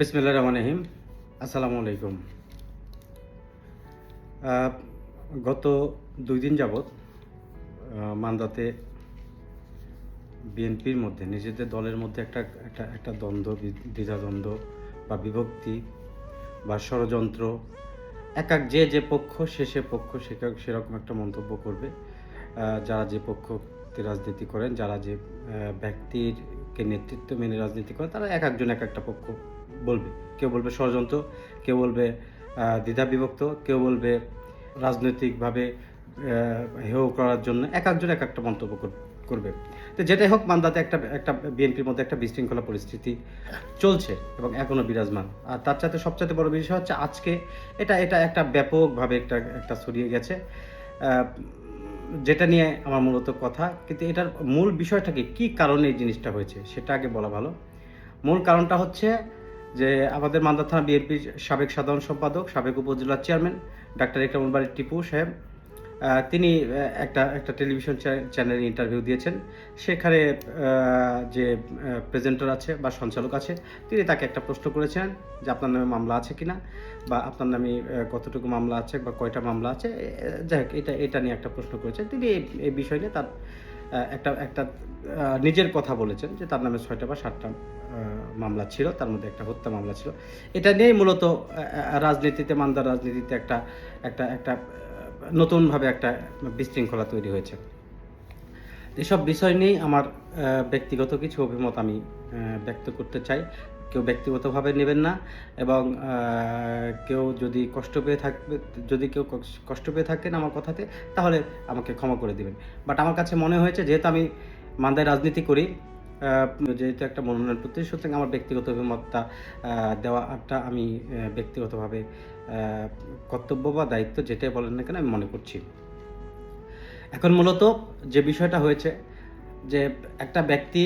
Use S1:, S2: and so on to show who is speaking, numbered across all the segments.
S1: বিসমিল্লাহির রহমানির রহিম। আসসালামু আলাইকুম। গত ২ দিন যাবৎ মান্দাতে বিএনপির মধ্যে নিজেদের দলের মধ্যে একটা দ্বন্দ্ব, দ্বিধাদ্বন্দ্ব বা বিভক্তি বা ষড়যন্ত্র, যে পক্ষ সে পক্ষ সেরকম একটা মন্তব্য করবে। যারা যে পক্ষতে রাজনীতি করেন, যারা যে ব্যক্তিরকে নেতৃত্ব মেনে রাজনীতি করেন, তারা একজন একটা পক্ষ বলবে। কেউ বলবে ষড়যন্ত্র, কেউ বলবে দ্বিধা বিভক্ত, কেউ বলবে রাজনৈতিকভাবে হেয় করার জন্য একজন একটা মন্তব্য করবে। তো যেটাই হোক, মান্দাতে একটা বিএনপির মধ্যে একটা বিশৃঙ্খলা পরিস্থিতি চলছে এবং এখনও বিরাজমান। আর তার চাইতে সবচাইতে বড় বিষয় হচ্ছে আজকে এটা একটা ব্যাপকভাবে একটা ছড়িয়ে গেছে, যেটা নিয়ে আমার মূলত কথা। কিন্তু এটার মূল বিষয়টা কী কারণে এই জিনিসটা হয়েছে সেটা আগে বলা ভালো। মূল কারণটা হচ্ছে যে আমাদের মান্দা থানা বিএনপির সাবেক সাধারণ সম্পাদক, সাবেক উপজেলা চেয়ারম্যান ডাক্তার একরামুল বারী টিপু সাহেব, তিনি একটা টেলিভিশন চ্যানেলে ইন্টারভিউ দিয়েছেন। সেখানে যে প্রেজেন্টার আছে বা সঞ্চালক আছে, তিনি তাকে একটা প্রশ্ন করেছেন যে আপনার নামে মামলা আছে কিনা, বা আপনার নামে কতটুকু মামলা আছে বা কয়টা মামলা আছে। যাই হোক, এটা নিয়ে একটা প্রশ্ন করেছেন। তিনি এই বিষয় নিয়ে তার একটা নিজের কথা বলেছেন যে তার নামে 6টা বা 7টা মামলা ছিল, তার মধ্যে একটা হত্যা মামলা ছিল। এটা নিয়েই মূলত রাজনীতিতে, মান্দার রাজনীতিতে একটা নতুনভাবে একটা বিশৃঙ্খলা তৈরি হয়েছে। এসব বিষয় নিয়েই আমার ব্যক্তিগত কিছু অভিমত আমি ব্যক্ত করতে চাই। কেউ ব্যক্তিগতভাবে নেবেন না, এবং কেউ যদি কেউ কষ্ট পেয়ে থাকেন আমার কথাতে, তাহলে আমাকে ক্ষমা করে দিবেন। বাট আমার কাছে মনে হয়েছে, যেহেতু আমি মান্দায় রাজনীতি করি, যেহেতু একটা মনোনয়ন প্রত্যাশী, সুতরাং আমার ব্যক্তিগত অভিমতটা দেওয়াটা আমি ব্যক্তিগতভাবে কর্তব্য বা দায়িত্ব, যেটাই বলেন না কেন, আমি মনে করছি। এখন মূলত যে বিষয়টা হয়েছে, যে একটা ব্যক্তি,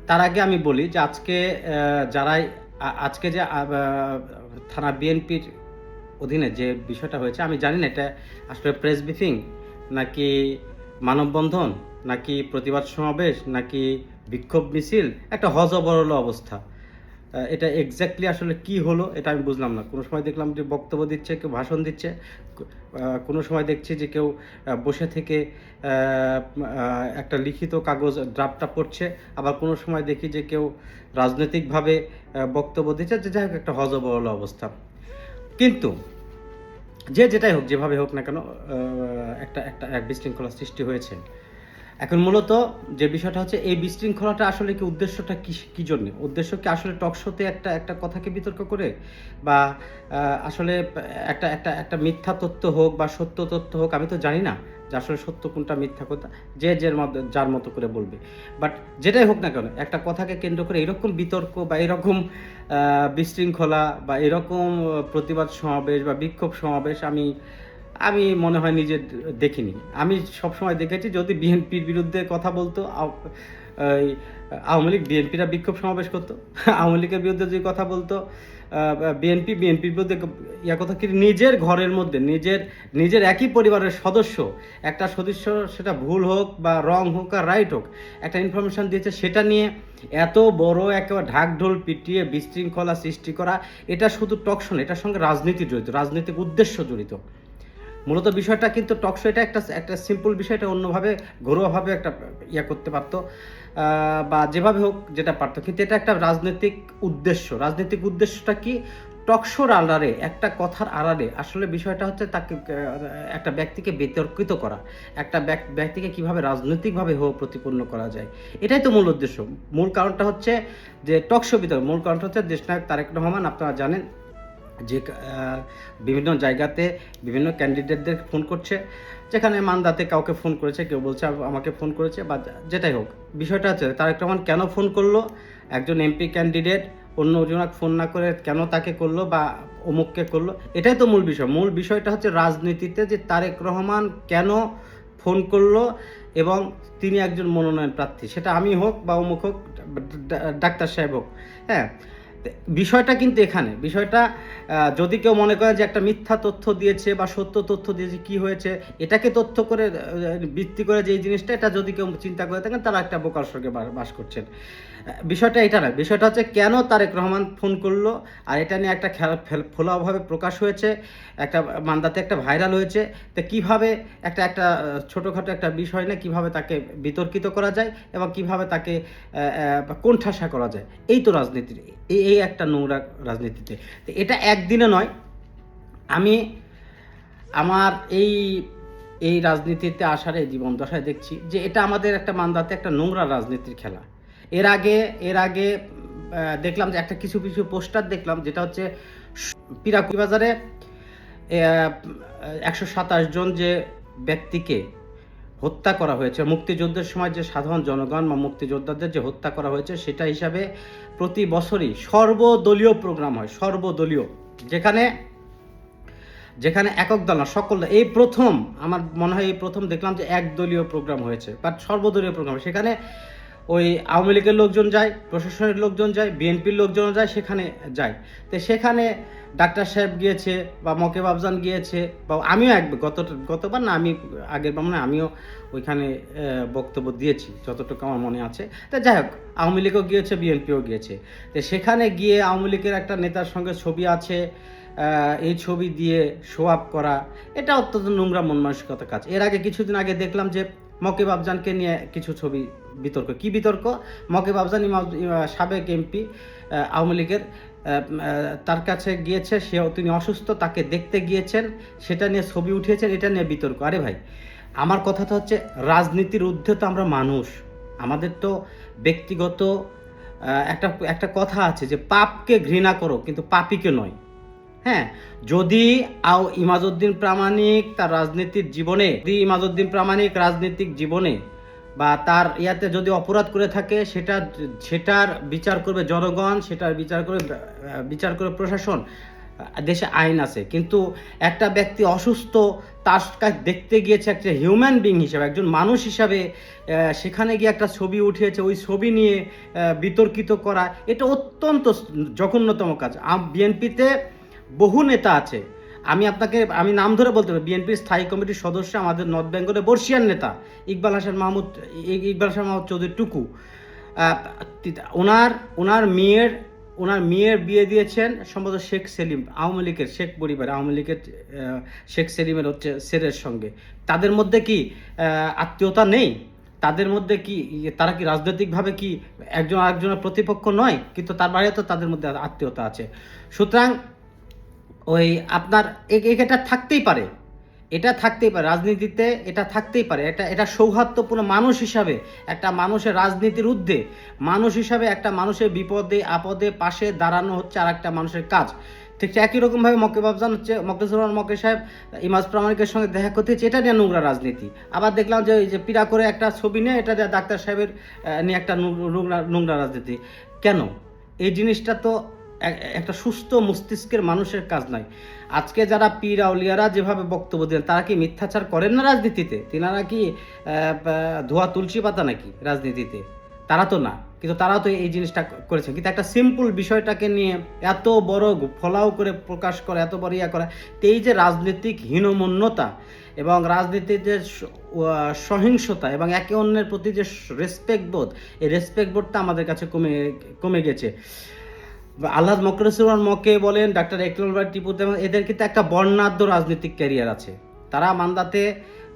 S1: তার আগে আমি বলি যে আজকে যে থানা বিএনপির অধীনে যে বিষয়টা হয়েছে, আমি জানি না এটা আসলে প্রেস ব্রিফিং নাকি মানববন্ধন নাকি প্রতিবাদ সমাবেশ নাকি বিক্ষোভ মিছিল, একটা হযবরল অবস্থা। এটা এক্স্যাক্টলি আসলে কি হলো এটা আমি বুঝলাম না। কোনো সময় দেখলাম যে বক্তব্য দিচ্ছে, কেউ ভাষণ দিচ্ছে, কোনো সময় দেখছি যে কেউ বসে থেকে একটা লিখিত কাগজ ড্রাফটটা পড়ছে, আবার কোনো সময় দেখি যে কেউ রাজনৈতিকভাবে বক্তব্য দিচ্ছে, যে যাই হোক একটা হযবরল অবস্থা। কিন্তু যেটাই হোক, যেভাবে হোক না কেন, এক বিশৃঙ্খলা সৃষ্টি হয়েছে। এখন মূলত যে বিষয়টা হচ্ছে, এই বিশৃঙ্খলাটা আসলে কি উদ্দেশ্যটা কি জন্য? উদ্দেশ্য কি আসলে টকশোতে একটা কথাকে বিতর্ক করে, বা আসলে একটা মিথ্যা তথ্য হোক বা সত্য তথ্য হোক, আমি তো জানি না যে আসলে সত্য কোনটা মিথ্যা কোনটা, যার মতো করে বলবে। বাট যেটাই হোক না কেন, একটা কথাকে কেন্দ্র করে এরকম বিতর্ক বা এরকম বিশৃঙ্খলা বা এরকম প্রতিবাদ সমাবেশ বা বিক্ষোভ সমাবেশ আমি মনে হয় নিজে দেখিনি। আমি সবসময় দেখেছি, যদি বিএনপির বিরুদ্ধে কথা বলতো, আওয়ামী লীগ, বিএনপিরা বিক্ষোভ সমাবেশ করতো। আওয়ামী লীগের বিরুদ্ধে যদি কথা বলতো বিএনপির বিরুদ্ধে কথা কি, নিজের ঘরের মধ্যে নিজের একই পরিবারের একটা সদস্য, সেটা ভুল হোক বা রং হোক আর রাইট হোক, একটা ইনফরমেশন দিয়েছে, সেটা নিয়ে এত বড় একেবারে ঢাকঢোল পিটিয়ে বিশৃঙ্খলা সৃষ্টি করা, এটা শুধু টকশো না, এটার সঙ্গে রাজনীতি জড়িত, রাজনৈতিক উদ্দেশ্য জড়িত। মূলত বিষয়টা কিন্তু টকশো, এটা একটা সিম্পল বিষয়টা অন্যভাবে ঘরোয়াভাবে একটা করতে পারতো, বা যেভাবে হোক যেটা পারতো, কিন্তু এটা একটা রাজনৈতিক উদ্দেশ্য। রাজনৈতিক উদ্দেশ্যটা কি? টকশোর আড়ালে, একটা কথার আড়ালে আসলে বিষয়টা হচ্ছে তাকে একটা ব্যক্তিকে বিতর্কিত করা, একটা ব্যক্তিকে কিভাবে রাজনৈতিকভাবে প্রতিপন্ন করা যায়, এটাই তো মূল উদ্দেশ্য। মূল কারণটা হচ্ছে যে টকশো বিতর্ক, মূল কারণটা হচ্ছে দেশনায়ক তারেক রহমান, আপনারা জানেন যে বিভিন্ন জায়গাতে বিভিন্ন ক্যান্ডিডেটদের ফোন করছে, যেখানে মান্দাতে কাউকে ফোন করেছে, কেউ বলছে আমাকে ফোন করেছে, বা যেটাই হোক, বিষয়টা হচ্ছে তারেক রহমান কেন ফোন করলো, একজন এমপি ক্যান্ডিডেট অন্য জনকে ফোন না করে কেন তাকে করলো বা অমুককে করলো, এটাই তো মূল বিষয়। মূল বিষয়টা হচ্ছে রাজনীতিতে যে তারেক রহমান কেন ফোন করলো, এবং তিনি একজন মনোনয়ন প্রার্থী, সেটা আমি হোক বা অমুক হোক, ডাক্তার সাহেব হোক। হ্যাঁ, বিষয়টা কিন্তু এখানে বিষয়টা, যদি কেউ মনে করে যে একটা মিথ্যা তথ্য দিয়েছে বা সত্য তথ্য দিয়েছে, কি হয়েছে এটাকে তথ্য করে ভিত্তি করে যে এই জিনিসটা, এটা যদি কেউ চিন্তা করে থাকেন, তারা একটা বোকার স্বর্গে বাস করছেন। বিষয়টা এটা না, বিষয়টা হচ্ছে কেন তারেক রহমান ফোন করলো, আর এটা নিয়ে একটা ফোলাভাবে প্রকাশ হয়েছে, একটা মান্দাতে একটা ভাইরাল হয়েছে। তো কীভাবে একটা একটা ছোটোখাটো একটা বিষয় নিয়ে কীভাবে তাকে বিতর্কিত করা যায় এবং কিভাবে তাকে কোণঠাসা করা যায়, এই তো রাজনীতির, এই একটা নোংরা রাজনীতিতে। তো এটা একদিনে নয়, আমি আমার এই রাজনীতিতে আসার এই জীবন দশায় দেখছি যে এটা আমাদের একটা মান্দাতে একটা নোংরা রাজনীতির খেলা। এর আগে দেখলাম যে একটা কিছু পোস্টার দেখলাম, যেটা হচ্ছে পিরাকুই বাজারে 127 জন যে ব্যক্তিকে হত্যা করা হয়েছে, মুক্তিযুদ্ধের সময় যে সাধারণ জনগণ বা মুক্তিযোদ্ধাদের যে হত্যা করা হয়েছে, সেটা হিসাবে প্রতি বছরই সর্বদলীয় প্রোগ্রাম হয়, সর্বদলীয়, যেখানে একক দল না, সকল, এই প্রথম, আমার মনে হয় এই প্রথম দেখলাম যে একদলীয় প্রোগ্রাম হয়েছে, বাট সর্বদলীয় প্রোগ্রাম। সেখানে ওই আওয়ামী লীগের লোকজন যায়, প্রশাসনের লোকজন যায়, বিএনপির লোকজন যায়, সেখানে যায়। তো সেখানে ডাক্তার সাহেব গিয়েছে বা মকেব আফজান গিয়েছে, বা আমিও গতবার না, আমি আগের বার মানে আমিও ওইখানে বক্তব্য দিয়েছি যতটুকু আমার মনে আছে। তো যাই হোক, আওয়ামী লীগও গিয়েছে, বিএনপিও গিয়েছে। তো সেখানে গিয়ে আওয়ামী লীগের একটা নেতার সঙ্গে ছবি আছে, এই ছবি দিয়ে শো আপ করা, এটা অত্যন্ত নোংরা মন মানসিকতা কাজ। এর আগে কিছুদিন আগে দেখলাম যে মকেব আফজানকে নিয়ে কিছু ছবি বিতর্ক। কি বিতর্ক? মকেব আফজান সাবেক এমপি আওয়ামী লীগের, তার কাছে গিয়েছে, তিনি অসুস্থ, তাকে দেখতে গিয়েছেন, সেটা নিয়ে ছবি উঠিয়েছেন, এটা নিয়ে বিতর্ক। আরে ভাই, আমার কথাটা হচ্ছে রাজনীতির ঊর্ধ্বে তো আমরা মানুষ, আমাদের তো ব্যক্তিগত একটা কথা আছে যে পাপকে ঘৃণা করো কিন্তু পাপীকে নয়। হ্যাঁ, যদি ইমাজউদ্দিন প্রামাণিক তার রাজনীতির জীবনে, ইমাজউদ্দিন প্রামাণিক রাজনৈতিক জীবনে বা তার ইয়াতে যদি অপরাধ করে থাকে, সেটার বিচার করবে জনগণ, সেটার বিচার করবে প্রশাসন, দেশে আইন আছে। কিন্তু একটা ব্যক্তি অসুস্থ, তার কাছে দেখতে গিয়েছে একটা হিউম্যান বিং হিসাবে, একজন মানুষ হিসাবে, সেখানে গিয়ে একটা ছবি উঠিয়েছে, ওই ছবি নিয়ে বিতর্কিত করা, এটা অত্যন্ত জঘন্যতম কাজ। বিএনপিতে বহু নেতা আছে, আমি নাম ধরে বলতে পারি, বিএনপির স্থায়ী কমিটির সদস্য, আমাদের নর্থ বেঙ্গলের বর্ষিয়ান নেতা ইকবাল হাসান মাহমুদ চৌধুরী টুকু, ওনার মেয়ের বিয়ে দিয়েছেন সম্ভবত শেখ সেলিম, আওয়ামী লীগের শেখ পরিবার, আওয়ামী লীগের শেখ সেলিমের হচ্ছে ছেলের সঙ্গে। তাদের মধ্যে কি আত্মীয়তা নেই? তাদের মধ্যে কি তারা কি রাজনৈতিকভাবে কি একজন আরেকজনের প্রতিপক্ষ নয়? কিন্তু তার বাইরে তো তাদের মধ্যে আত্মীয়তা আছে। সুতরাং ওই আপনার এটা থাকতেই পারে, রাজনীতিতে এটা থাকতেই পারে। এটা সৌহার্দ্যপূর্ণ মানুষ হিসাবে, একটা মানুষের রাজনীতির ঊর্ধ্বে মানুষ হিসাবে একটা মানুষের বিপদে আপদে পাশে দাঁড়ানো হচ্ছে আর একটা মানুষের কাজ। ঠিক একই রকমভাবে মকেব আফজান হচ্ছে, মকেব সাহেব ইমাজ প্রামাণিকের সঙ্গে দেখা করতে হচ্ছে, এটা নিয়ে নোংরা রাজনীতি। আবার দেখলাম যে ওই যে পীড়া করে একটা ছবি নিয়ে এটা ডাক্তার সাহেবের নিয়ে একটা নোংরা রাজনীতি। কেন? এই জিনিসটা তো একটা সুস্থ মস্তিষ্কের মানুষের কাজ নয়। আজকে যারা পীর আউলিয়ারা যেভাবে বক্তব্য দেন, তারা কি মিথ্যাচার করেন না রাজনীতিতে? তিনারা কি ধোয়া তুলসী পাতা নাকি রাজনীতিতে? তারা তো না, কিন্তু তারাও তো এই জিনিসটা করেছে। কিন্তু একটা সিম্পল বিষয়টাকে নিয়ে এত বড় ফলাও করে প্রকাশ করা, এত বড় ইয়া করা, এই যে রাজনৈতিক হীনমন্যতা এবং রাজনীতির যে সহিংসতা এবং একে অন্যের প্রতি যে রেসপেক্ট বোধ, এই রেসপেক্ট বোধটা আমাদের কাছে কমে গেছে। আল্লাহ মকরুসুমান মকে বলেন, ডাক্তার একলাল টিপু, এদের কিন্তু একটা বর্ণাঢ্য রাজনৈতিক ক্যারিয়ার আছে। তারা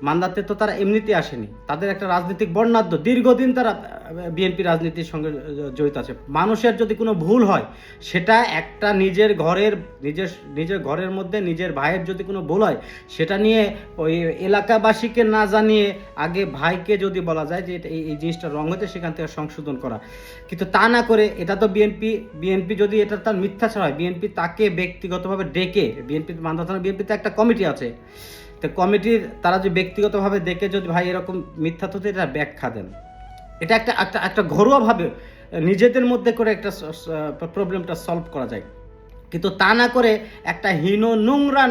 S1: মান্দাতে তো তারা এমনিতে আসেনি, তাদের একটা রাজনৈতিক বর্ণাঢ্য, দীর্ঘদিন তারা বিএনপি রাজনীতির সঙ্গে জড়িত আছে। মানুষের যদি কোনো ভুল হয়, সেটা একটা নিজের ঘরের মধ্যে নিজের ভাইয়ের যদি কোনো ভুল হয়, সেটা নিয়ে ওই এলাকাবাসীকে না জানিয়ে আগে ভাইকে যদি বলা যায় যে এই জিনিসটা রং হয়েছে, সেখান থেকে সংশোধন করা। কিন্তু তা না করে, এটা তো বিএনপি যদি এটা তার মিথ্যাচার হয়, বিএনপি তাকে ব্যক্তিগতভাবে ডেকে, মান্দা থানা বিএনপিতে একটা কমিটি আছে, তো কমিটির তারা যে ব্যক্তিগতভাবে দেখে যদি ভাই এরকম মিথ্যা তথ্য, এটা ব্যাখ্যা দেন। এটা একটা ঘরোয়াভাবে নিজেদের মধ্যে করে একটা প্রবলেমটা সলভ করা যায়। কিন্তু তা না করে একটা হীন নোংরা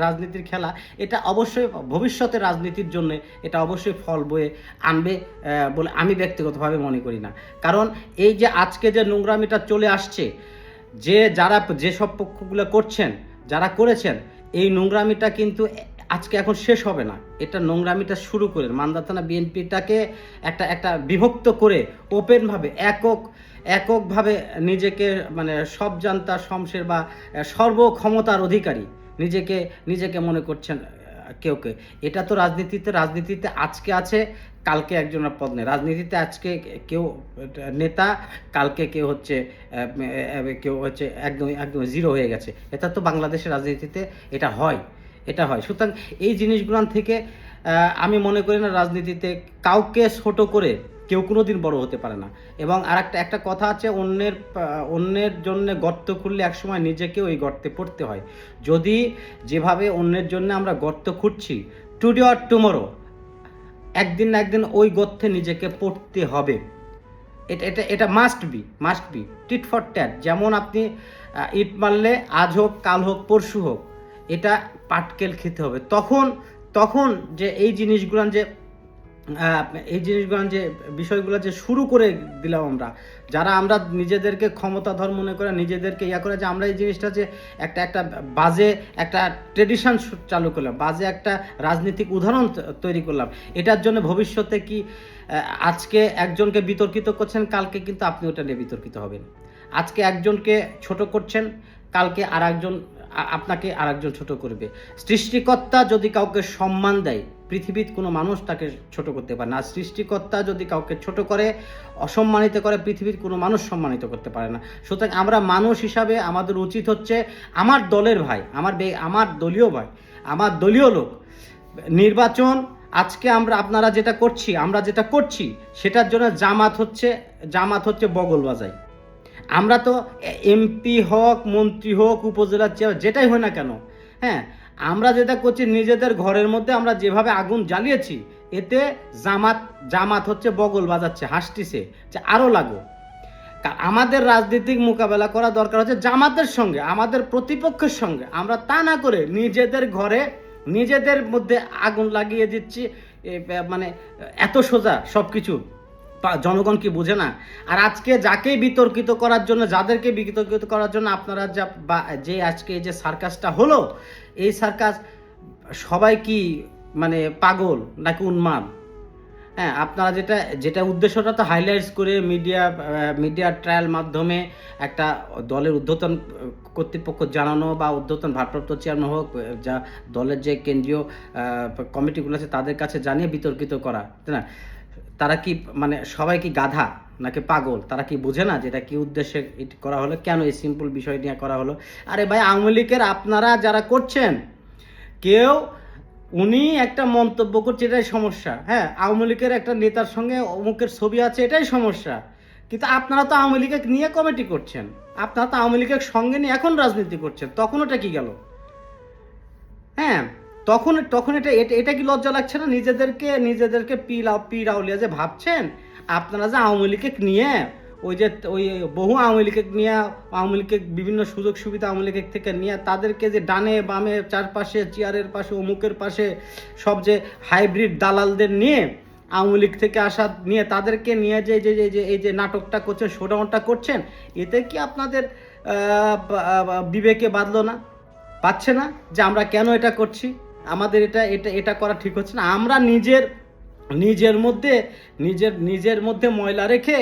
S1: রাজনীতির খেলা, এটা অবশ্যই ভবিষ্যতের রাজনীতির জন্য এটা অবশ্যই ফল বয়ে আনবে বলে আমি ব্যক্তিগতভাবে মনে করি না। কারণ এই যে আজকে যে নোংরামিটা চলে আসছে, যেসব পক্ষগুলো যারা করেছেন, এই নোংরামিটা কিন্তু আজকে এখন শেষ হবে না। এটা নোংরামিটা শুরু করে মান্দাতানা বিএনপিটাকে একটা বিভক্ত করে ওপেনভাবে এককভাবে নিজেকে মানে সব জান্তা শমশের বা সর্বক্ষমতার অধিকারী নিজেকে মনে করছেন কেউ। এটা তো রাজনীতিতে আজকে আছে, কালকে একজনের পদ নেই। রাজনীতিতে আজকে কেউ নেতা, কালকে কেউ হচ্ছে একদম জিরো হয়ে গেছে। এটা তো বাংলাদেশের রাজনীতিতে এটা হয়। সুতরাং এই জিনিসগুলো থেকে আমি মনে করি না রাজনীতিতে কাউকে ছোট করে কেউ কোনোদিন বড় হতে পারে না। এবং আর একটা কথা আছে, অন্যের জন্য গর্ত খুঁড়লে একসময় নিজেকেও ওই গর্তে পড়তে হয়। যদি যেভাবে অন্যের জন্য আমরা গর্ত খুঁড়ছি, টুডে অর টুমরো একদিন না একদিন ওই গর্তে নিজেকে পড়তে হবে। এটা must be tit for tat. যেমন আপনি ইট মারলে আজ হোক কাল হোক পরশু হোক এটা পাটকেল খেতে হবে। তখন যে এই জিনিসগুলো যে বিষয়গুলো যে শুরু করে দিলাম যারা আমরা নিজেদেরকে ক্ষমতাধর মনে করে, নিজেদেরকে করে যে আমরা এই জিনিসটা যে একটা বাজে একটা ট্রেডিশন চালু করলাম, বাজে একটা রাজনৈতিক উদাহরণ তৈরি করলাম। এটার জন্য ভবিষ্যতে কি আজকে একজনকে বিতর্কিত করছেন, কালকে কিন্তু আপনি ওটা নিয়ে বিতর্কিত হবেন। আজকে একজনকে ছোট করছেন, কালকে আপনাকে আরেকজন ছোট করবে। সৃষ্টিকর্তা যদি কাউকে সম্মান দেয়, পৃথিবীর কোনো মানুষ তাকে ছোট করতে পারে না। সৃষ্টিকর্তা যদি কাউকে ছোট করে, অসম্মানিত করে, পৃথিবীর কোনো মানুষ সম্মানিত করতে পারে না। সুতরাং আমরা মানুষ হিসাবে আমাদের উচিত হচ্ছে আমার দলের ভাই, আমার দলীয় ভাই, আমার দলীয় লোক নির্বাচন আজকে আমরা যেটা করছি সেটার জন্য জামাত হচ্ছে বগল বাজাই। আমরা তো এমপি হোক, মন্ত্রী হোক, উপজেলার চেয়ার যেটাই হয় না কেন, হ্যাঁ, আমরা যেটা করছি নিজেদের ঘরের মধ্যে আমরা যেভাবে আগুন জ্বালিয়েছি, এতে জামাত হচ্ছে বগল বাজাচ্ছে, হাসতিছে যে আরও লাগো। আমাদের রাজনীতিক মোকাবেলা করা দরকার হচ্ছে জামাতের সঙ্গে, আমাদের প্রতিপক্ষের সঙ্গে। আমরা তা না করে নিজেদের ঘরে নিজেদের মধ্যে আগুন লাগিয়ে দিচ্ছি। মানে এত সোজা সব কিছু জনগণ কি বোঝে না? আর আজকে যাদেরকে বিতর্কিত করার জন্য আপনারা যে আজকে এই যে সার্কাসটা হলো, এই সার্কাস সবাই কি মানে পাগল নাকি উন্মাদ? হ্যাঁ, আপনারা যেটা উদ্দেশ্যটা তো হাইলাইটস করে মিডিয়া ট্রায়াল মাধ্যমে একটা দলের ঊর্ধ্বতন কর্তৃপক্ষ জানানো বা ঊর্ধ্বতন ভারপ্রাপ্ত চেয়ারম্যান হোক, যা দলের যে কেন্দ্রীয় কমিটিগুলো আছে তাদের কাছে জানিয়ে বিতর্কিত করা, তাই না? তারা কি মানে সবাই কি গাধা নাকি পাগল? তারা কি বোঝে না যেটা কি উদ্দেশ্যে করা হলো, কেন এই সিম্পল বিষয় নিয়ে করা হলো? আরে ভাই, আওয়ামী লীগের আপনারা যারা করছেন, উনি একটা মন্তব্য করছে, এটাই সমস্যা। হ্যাঁ, আওয়ামী লীগের একটা নেতার সঙ্গে অমুকের ছবি আছে, এটাই সমস্যা। কিন্তু আপনারা তো আওয়ামী লীগের নিয়ে কমিটি করছেন, আপনারা তো আওয়ামী লীগের সঙ্গে নিয়ে এখন রাজনীতি করছেন, তখন ওটা কি গেল? হ্যাঁ, তখন এটা কি লজ্জা লাগছে না? নিজেদেরকে পিরাউলিয়া যে ভাবছেন আপনারা, যে আওয়ামী লীগকে নিয়ে ওই বহু আওয়ামী লীগকে নিয়ে, আওয়ামী লীগের বিভিন্ন সুযোগ সুবিধা আওয়ামী লীগের থেকে নিয়ে তাদেরকে যে ডানে বামে চারপাশে চেয়ারের পাশে অমুকের পাশে সব যে হাইব্রিড দালালদের নিয়ে আওয়ামী লীগ থেকে আসা নিয়ে তাদেরকে নিয়ে যে এই যে নাটকটা করছেন, শোডাউনটা করছেন, এতে কি আপনাদের বিবেকে পাচ্ছে না যে আমরা কেন এটা করছি? আমাদের এটা করা ঠিক হচ্ছে না। আমরা নিজের মধ্যে ময়লা রেখে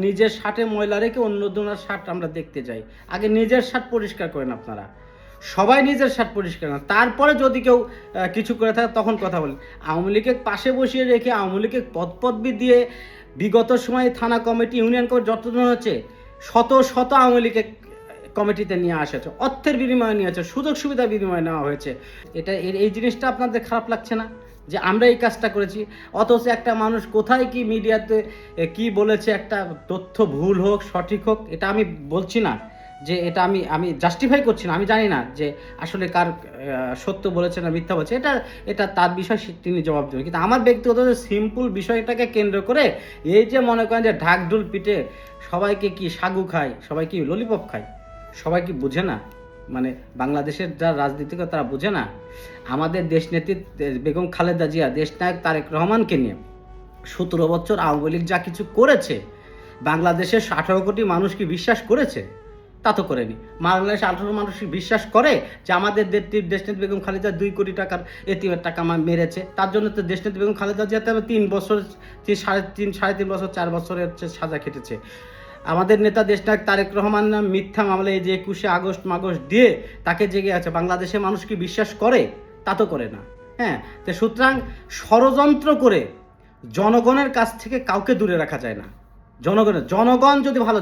S1: নিজের শার্টে ময়লা রেখে অন্যজনের শার্ট আমরা দেখতে যাই। আগে নিজের শার্ট পরিষ্কার করেন আপনারা, সবাই নিজের শার্ট পরিষ্কার করেন, তারপরে যদি কেউ কিছু করে থাকে তখন কথা বলেন। আওয়ামী লীগের পাশে বসিয়ে রেখে আওয়ামী লীগের পদবি দিয়ে বিগত সময়ে থানা কমিটি, ইউনিয়ন কমিটি যতজন হচ্ছে শত আওয়ামী লীগের কমিটিতে নিয়ে আসা হয়েছে, অর্থের বিনিময়ে নিয়ে আসছে, সুযোগ সুবিধা বিনিময়ে নেওয়া হয়েছে। এই জিনিসটা আপনাদের খারাপ লাগছে না যে আমরা এই কাজটা করেছি? অথচ একটা মানুষ কোথায় কি মিডিয়াতে কি বলেছে, একটা তথ্য ভুল হোক সঠিক হোক, এটা আমি বলছি না যে এটা আমি জাস্টিফাই করছি না, আমি জানি না যে আসলে কার সত্য বলেছে না মিথ্যা বলেছে, এটা তার বিষয়, তিনি জবাব দেবেন। কিন্তু আমার ব্যক্তিগত সিম্পল বিষয়টাকে কেন্দ্র করে এই যে মনে করেন যে ঢাকঢোল পিটে সবাইকে কি সাগু খায়, সবাই কি ললিপপ খায়, সবাই কি বুঝে না? মানে বাংলাদেশের যারা রাজনীতিক তারা বুঝে না? আমাদের দেশনেত্রী বেগম খালেদা জিয়া, দেশনায়ক তারেক রহমানকে নিয়ে 17 বছর আওয়ামী লীগ যা কিছু করেছে, বাংলাদেশের 18 কোটি মানুষ কি বিশ্বাস করেছে? তা তো করেনি। বাংলাদেশে 18 মানুষ বিশ্বাস করে যে আমাদের দেশনেত্রী বেগম খালেদা 2 কোটি টাকার এতিমের টাকা মেরেছে, তার জন্য তো দেশনেত্রী বেগম খালেদা জিয়াতে 3 বছর, 3.5 বছর 4 বছরের সাজা খেটেছে। আমাদের নেতা দেশনায়ক তারেক রহমান মিথ্যা মামলায় এই যে 21শে আগস্ট দিয়ে তাকে জেগে আছে, বাংলাদেশের মানুষ কি বিশ্বাস করে? তা তো করে না। হ্যাঁ, তো সুতরাং ষড়যন্ত্র করে জনগণের কাছ থেকে কাউকে দূরে রাখা যায় না। জনগণ যদি ভালো,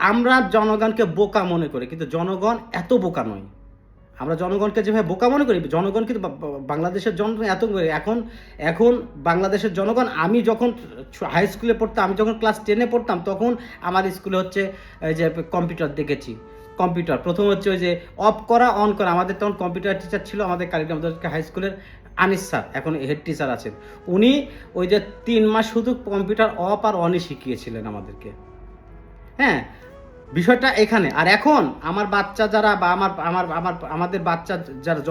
S1: আমরা জনগণকে বোকা মনে করি, কিন্তু জনগণ এত বোকা নয়। আমরা জনগণকে যেভাবে বোকা মনে করি, জনগণ কিন্তু বাংলাদেশের জনগণ এত এখন বাংলাদেশের জনগণ, আমি যখন হাই স্কুলে পড়তাম, আমি যখন ক্লাস 10-এ পড়তাম, তখন আমার স্কুলে হচ্ছে এই যে কম্পিউটার দেখেছি। কম্পিউটার প্রথম হচ্ছে ওই যে অফ করা অন করা, আমাদের তখন কম্পিউটার টিচার ছিল আমাদের কারিগরি, আমাদেরকে হাই স্কুলের আনিস স্যার, এখন হেড টিচার আছেন, উনি ওই যে 3 মাস শুধু কম্পিউটার অফ আর অনই শিখিয়েছিলেন আমাদেরকে। হ্যাঁ, বিষয়টা এখানে। আর এখন আমার বাচ্চা যারা বা আমাদের বাচ্চা যারা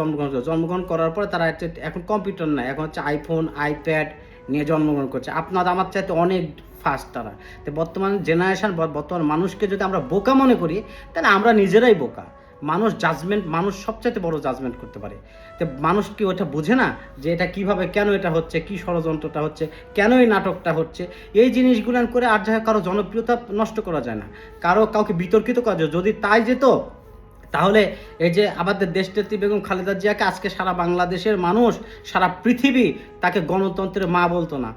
S1: জন্মগ্রহণ করার পরে তারা এখন কম্পিউটার না, এখন হচ্ছে আইফোন, আইপ্যাড নিয়ে জন্মগ্রহণ করছে। আপনার আমার চাইতে অনেক ফাস্ট তারা। তো বর্তমান জেনারেশন, বর্তমান মানুষকে যদি আমরা বোকা মনে করি, তাহলে আমরা নিজেরাই বোকা। মানুষ সবচাইতে বড় জাজমেন্ট করতে পারে। তো মানুষ কি ওটা বোঝে না যে এটা কিভাবে, কেন এটা হচ্ছে, কি ষড়যন্ত্রটা হচ্ছে, কেন এই নাটকটা হচ্ছে? এই জিনিসগুলো করে আর যাই কারো জনপ্রিয়তা নষ্ট করা যায় না, কাউকে বিতর্কিত করা যায়। যদি তাই যেত, তাহলে এই যে আমাদের দেশনেত্রী বেগম খালেদা জিয়াকে আজকে সারা বাংলাদেশের মানুষ, সারা পৃথিবী তাকে গণতন্ত্রের মা বলতো না,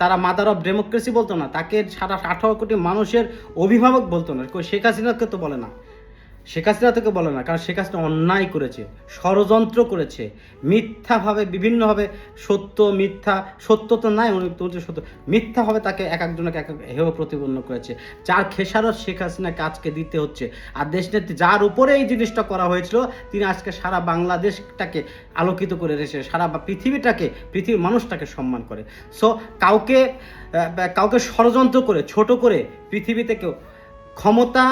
S1: তারা মাদার অফ ডেমোক্রেসি বলতো না, তাকে সারা 18 কোটি মানুষের অভিভাবক বলতো না। শেখ হাসিনাকে তো বলে না, শেখ হাসিনা থেকে বলে না, কারণ শেখ হাসিনা অন্যায় করেছে, ষড়যন্ত্র করেছে, মিথ্যাভাবে বিভিন্নভাবে, সত্য তো নাই, উনি সত্য মিথ্যাভাবে তাকে এক একজনকে হেয় প্রতিপন্ন করেছে, যার খেসারত শেখ হাসিনাকে আজকে দিতে হচ্ছে। আর দেশনেত্রী যার উপরে এই জিনিসটা করা হয়েছিল, তিনি আজকে সারা বাংলাদেশটাকে আলোকিত করে রেখেছে, সারা পৃথিবীর মানুষটাকে সম্মান করে। সো কাউকে ষড়যন্ত্র করে, ছোট করে পৃথিবীতে কেউ, ক্ষমতা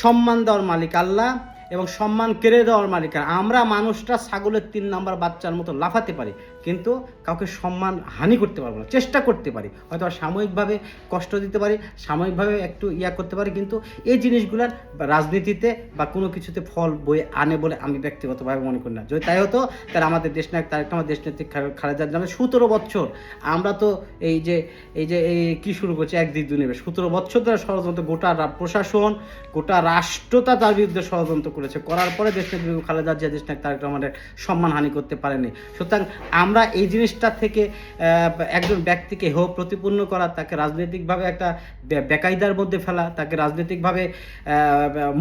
S1: সম্মান দেওয়ার মালিক আল্লাহ এবং সম্মান কেড়ে দেওয়ার মালিক আমরা। মানুষটা ছাগলের 3 নাম্বার বাচ্চার মতো লাফাতে পারি, কিন্তু কাউকে সম্মান হানি করতে পারবো না। চেষ্টা করতে পারি, হয়তো সাময়িকভাবে কষ্ট দিতে পারি, সাময়িকভাবে একটু করতে পারি, কিন্তু এই জিনিসগুলোর রাজনীতিতে বা কোনো কিছুতে ফল বয়ে আনে বলে আমি ব্যক্তিগতভাবে মনে করি না। যদি তাই হতো, তাহলে আমাদের দেশনায়ক তারেক রহমান, দেশনেত্রী খালেদা জিয়া 17 বছর, আমরা তো এই যে কি শুরু করছি, 1-2 নেবে 17 বছর ধরে ষড়যন্ত্র, গোটা প্রশাসন, গোটা রাষ্ট্রটা তার বিরুদ্ধে ষড়যন্ত্র করার পরে দেশনেত্রী খালেদা জিয়া, দেশনায়ক তারেক রহমানের সম্মানহানি করতে পারেনি। সুতরাং আমরা এই জিনিসটা থেকে একজন ব্যক্তিকে হেয় প্রতিপন্ন করা, তাকে রাজনৈতিকভাবে একটা বেকায়দার মধ্যে ফেলা, তাকে রাজনৈতিকভাবে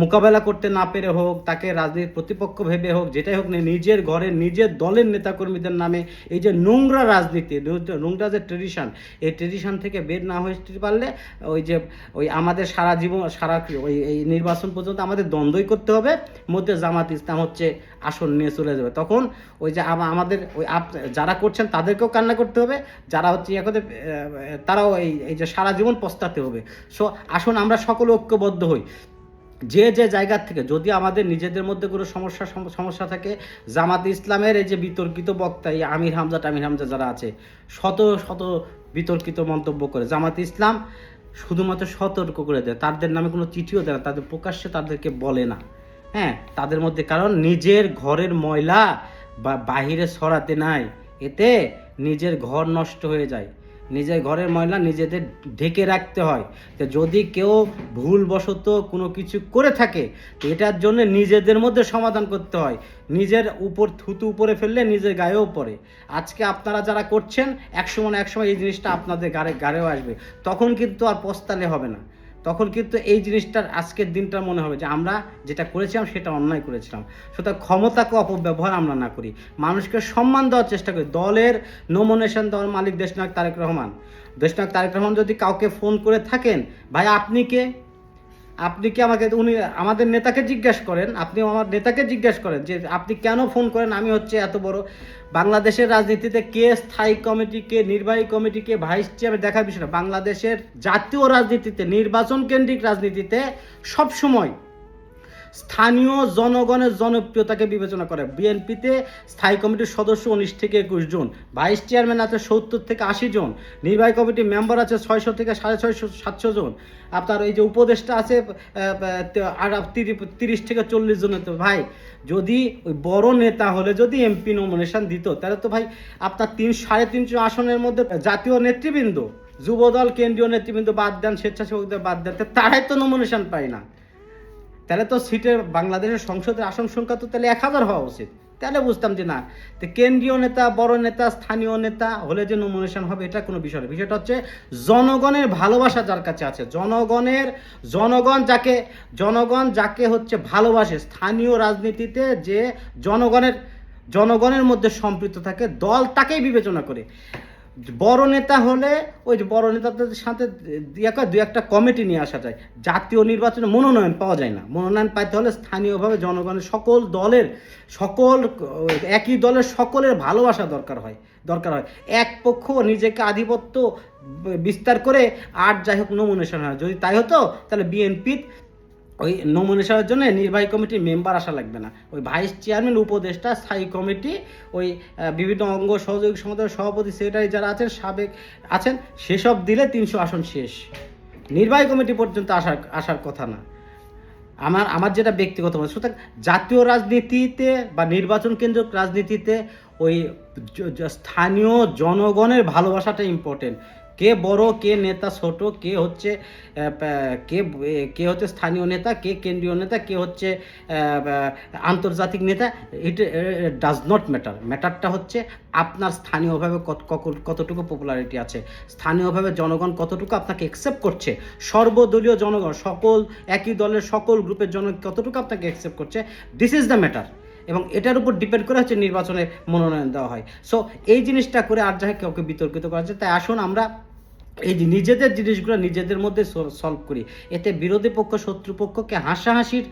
S1: মোকাবেলা করতে না পেরে হোক, তাকে রাজনীতির প্রতিপক্ষ ভেবে হোক, যেটাই হোক, নিজের ঘরে নিজের দলের নেতাকর্মীদের নামে এই যে নোংরা রাজনীতি, নোংরা যে ট্রেডিশন, এই ট্রেডিশন থেকে বের না হতে পারলে ওই আমাদের সারা জীবন, এই নির্বাচন পর্যন্ত আমাদের দ্বন্দ্বই করতে হবে, মধ্যে জামাত ইসলাম হচ্ছে আসন নিয়ে চলে যাবে। তখন ওই যে আমাদের যারা করছেন তাদেরকেও কান্না করতে হবে, যারা হচ্ছে তারাও এই যে সারা জীবন পস্তাতে হবে। সো আসুন আমরা সকলে ঐক্যবদ্ধ হই। যে জায়গার থেকে যদি আমাদের নিজেদের মধ্যে কোনো সমস্যা থাকে, জামাত ইসলামের এই যে বিতর্কিত বক্তা, এই আমির হামজা যারা আছে, শত বিতর্কিত মন্তব্য করে, জামাত ইসলাম শুধুমাত্র সতর্ক করে দেয়, তাদের নামে কোনো চিঠিও দেয় না, তাদের প্রকাশ্যে তাদেরকে বলে না। হ্যাঁ, তাদের মধ্যে, কারণ নিজের ঘরের ময়লা বাহিরে ছড়াতে নাই, এতে নিজের ঘর নষ্ট হয়ে যায়। নিজের ঘরের ময়লা নিজেদের ঢেকে রাখতে হয়। তো যদি কেউ ভুলবশত কোনো কিছু করে থাকে, তো এটার জন্য নিজেদের মধ্যে সমাধান করতে হয়। নিজের উপর থুতু উপরে ফেললে নিজের গায়েও পড়ে। আজকে আপনারা যারা করছেন, একসময় এই জিনিসটা আপনাদের গাড়েও আসবে, তখন কিন্তু আর পস্তালে হবে না। তখন কিন্তু এই জিনিসটার আজকের দিনটা মনে হবে যে আমরা যেটা করেছিলাম সেটা অন্যায় করেছিলাম। সুতরাং ক্ষমতাকে অপব্যবহার আমরা না করি, মানুষকে সম্মান দেওয়ার চেষ্টা করি। দলের নমিনেশন দেওয়ার মালিক দেশনায়ক তারেক রহমান। দেশনায়ক তারেক রহমান যদি কাউকে ফোন করে থাকেন, ভাই আপনি কে আমাকে, উনি আমাদের নেতাকে জিজ্ঞাসা করেন, আপনি আমার নেতাকে জিজ্ঞাসা করেন যে আপনি কেন ফোন করেন, আমি হচ্ছে এত বড় বাংলাদেশের রাজনীতিতে কে স্থায়ী কমিটি, কে নির্বাহী কমিটি, কে ভাইস চেয়ারম্যান দেখার বিষয় না। বাংলাদেশের জাতীয় রাজনীতিতে, নির্বাচন কেন্দ্রিক রাজনীতিতে সবসময় স্থানীয় জনগণের জনপ্রিয়তাকে বিবেচনা করে। বিএনপিতে স্থায়ী কমিটির সদস্য 19 থেকে 21 জন, ভাইস চেয়ারম্যান আছে 70 থেকে 80 জন, নির্বাহী কমিটির মেম্বার আছে 600 থেকে 650 700 জন, আপনার এই যে উপদেষ্টা আছে 30 থেকে 40 জনের। তো ভাই যদি ওই বড় নেতা হলে যদি এমপি নমিনেশন দিত, তাহলে তো ভাই আপনার 300-350 আসনের মধ্যে জাতীয় নেতৃবৃন্দ, যুবদল, কেন্দ্রীয় নেতৃবৃন্দ বাদ দেন, স্বেচ্ছাসেবকদের বাদ দেন, তারাই তো নমিনেশন পায় না। তাহলে তো সিটের বাংলাদেশের সংসদের আসন সংখ্যা তো তাহলে 1000 হওয়া উচিত। তাহলে বুঝতাম যে না, তো কেন্দ্রীয় নেতা, বড় নেতা, স্থানীয় নেতা হলে যে নমিনেশন হবে এটা কোনো বিষয় না। বিষয়টা হচ্ছে জনগণের ভালোবাসা যার কাছে আছে, জনগণ যাকে হচ্ছে ভালোবাসে, স্থানীয় রাজনীতিতে যে জনগণের মধ্যে সম্পৃক্ত থাকে, দল তাকেই বিবেচনা করে। বড় নেতা হলে ওই যে বড় নেতাদের সাথে দুই একটা কমিটি নিয়ে আসা যায়। জাতীয় নির্বাচনে মনোনয়ন পাওয়া যায় না। মনোনয়ন পাইতে হলে স্থানীয়ভাবে জনগণের একই দলের সকলের ভালোবাসা দরকার হয়। এক পক্ষ নিজেকে আধিপত্য বিস্তার করে আর যাই হোক নমিনেশন হয়। যদি তাই হতো তাহলে বিএনপির ওই নমিনেশনের জন্য নির্বাহী কমিটির মেম্বার আসা লাগবে না। ওই ভাইস চেয়ারম্যান, উপদেষ্টা, স্থায়ী কমিটি, ওই বিভিন্ন অঙ্গ সহযোগী সংগঠনের সভাপতি, সেক্রেটারি যারা আছেন, সাবেক আছেন, সেসব দিলে 300 আসন শেষ। নির্বাহী কমিটি পর্যন্ত আসার কথা না। আমার যেটা ব্যক্তিগত মত, সুতরাং জাতীয় রাজনীতিতে বা নির্বাচন কেন্দ্রিক রাজনীতিতে ওই স্থানীয় জনগণের ভালোবাসাটা ইম্পর্টেন্ট। কে বড়, কে নেতা ছোট, কে হচ্ছে স্থানীয় নেতা, কে কেন্দ্রীয় নেতা, কে হচ্ছে আন্তর্জাতিক নেতা, ইট ডাজ নট ম্যাটার। ম্যাটারটা হচ্ছে আপনার স্থানীয়ভাবে কতটুকু পপুলারিটি আছে, স্থানীয়ভাবে জনগণ কতটুকু আপনাকে অ্যাকসেপ্ট করছে, সর্বদলীয় জনগণ, একই দলের সকল গ্রুপের জনগণ কতটুকু আপনাকে অ্যাকসেপ্ট করছে, দিস ইজ দ্য ম্যাটার। এবং এটার উপর ডিপেন্ড করে হচ্ছে নির্বাচনে মনোনয়ন দেওয়া হয়। সো এই জিনিসটা করে আর যাই কাউকে বিতর্কিত করা যায়। তাই আসুন আমরা এই যে নিজেদের জিনিসগুলো নিজেদের মধ্যে সলভ করি, এতে বিরোধী পক্ষ, শত্রুপক্ষকে হাসাহাসির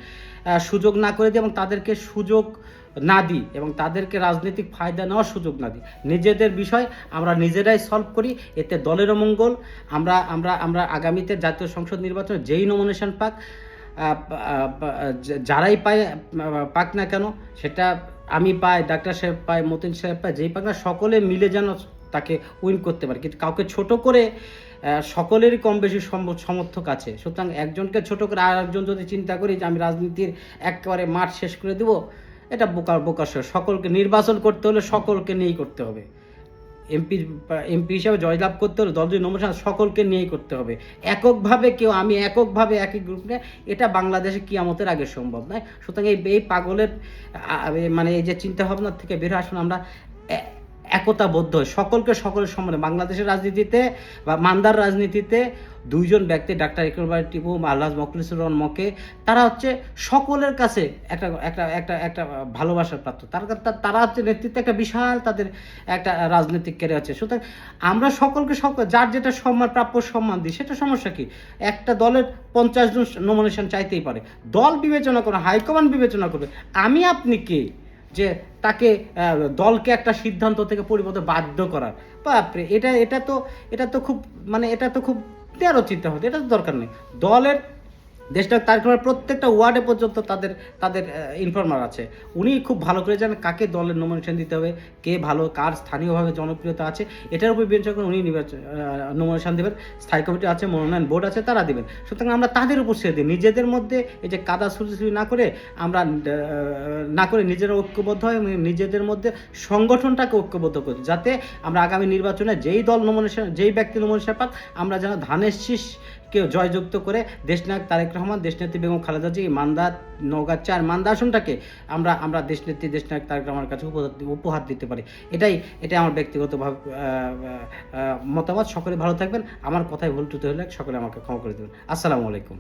S1: সুযোগ না করে দিই এবং তাদেরকে সুযোগ না দিই এবং তাদেরকে রাজনৈতিক ফায়দা নেওয়ার সুযোগ না দিই। নিজেদের বিষয় আমরা নিজেরাই সলভ করি, এতে দলেরও মঙ্গল। আমরা আগামীতে জাতীয় সংসদ নির্বাচনে যেই নমিনেশন যারাই পাক না কেন, সেটা আমি পাই, ডাক্তার সাহেব পাই, মতিন সাহেব পাই, যেই পাক না, সকলে মিলে যেন তাকে উইন করতে পারে। কিন্তু কাউকে ছোট করে, সকলেরই কম বেশি সমর্থক আছে, সুতরাং একজনকে ছোট করে আর একজন যদি চিন্তা করি যে আমি রাজনীতির একেবারে মাঠ শেষ করে দেব, এটা বোকার। সকলকে নির্বাচন করতে হলে সকলকে নিয়েই করতে হবে। এমপি হিসাবে জয়লাভ করতে হলে দল যদি নমিনেশন সকলকে নিয়েই করতে হবে। আমি এককভাবে একই গ্রুপ নিয়ে, এটা বাংলাদেশে কিয়ামতের আগে সম্ভব নয়। সুতরাং এই পাগলের মানে এই যে চিন্তা ভাবনার থেকে বের আসুন, আমরা একতাবদ্ধ হয়, সকলের সম্মানে। বাংলাদেশের রাজনীতিতে বা মান্দার রাজনীতিতে দুইজন ব্যক্তি, ডাক্তার ইকবাল টিপু, আলহাজ মখলিসুর রহমান মকে, তারা হচ্ছে সকলের কাছে একটা ভালোবাসার পাত্র। তারা হচ্ছে নেতৃত্বে একটা বিশাল তাদের একটা রাজনৈতিক ক্যারিয়ার আছে। সুতরাং আমরা সকলকে যার যেটা সম্মান, প্রাপ্য সম্মান দিই, সেটা সমস্যা কি? একটা দলের 50 জন নমিনেশন চাইতেই পারে, দল বিবেচনা করবে, হাইকমান্ড বিবেচনা করবে। আপনি কে যে তাকে দলকে একটা সিদ্ধান্ত থেকে পরিবর্তন বাধ্য করার? বাপরে, এটা তো খুব তেরো চিন্তা হতো। এটা তো দরকার নেই। দলের দেশটা তার প্রত্যেকটা ওয়ার্ডে পর্যন্ত তাদের ইনফর্মার আছে। উনি খুব ভালো করে জানেন কাকে দলের নমিনেশন দিতে হবে, কে ভালো, কার স্থানীয়ভাবে জনপ্রিয়তা আছে, এটার উপর বিবেচনা করে উনি নমিনেশন দেবেন। স্থায়ী কমিটি আছে, মনোনয়ন বোর্ড আছে, তারা দেবেন। সুতরাং আমরা তাদের উপর ছেড়ে দিই। নিজেদের মধ্যে এই যে কাদা ছুড়ি না করে নিজেরা ঐক্যবদ্ধ হয় এবং নিজেদের মধ্যে সংগঠনটাকে ঐক্যবদ্ধ করি, যাতে আমরা আগামী নির্বাচনে যেই ব্যক্তি নমিনেশন পাক, আমরা যেন ধানের শীষ কেউ জয়যুক্ত করে দেশনায়ক তারেক রহমান, দেশনেত্রী বেগম খালেদা জিয়া, নওগাঁ 4 মান্দা আসনটাকে আমরা দেশনায়ক তারেক রহমানের কাছে উপহার দিতে পারি। এটাই আমার ব্যক্তিগত মতামত। সকলে ভালো থাকবেন। আমার কথায় ভুল ত্রুটি হলে সকলে আমাকে ক্ষমা করে দেবেন। আসসালামু আলাইকুম।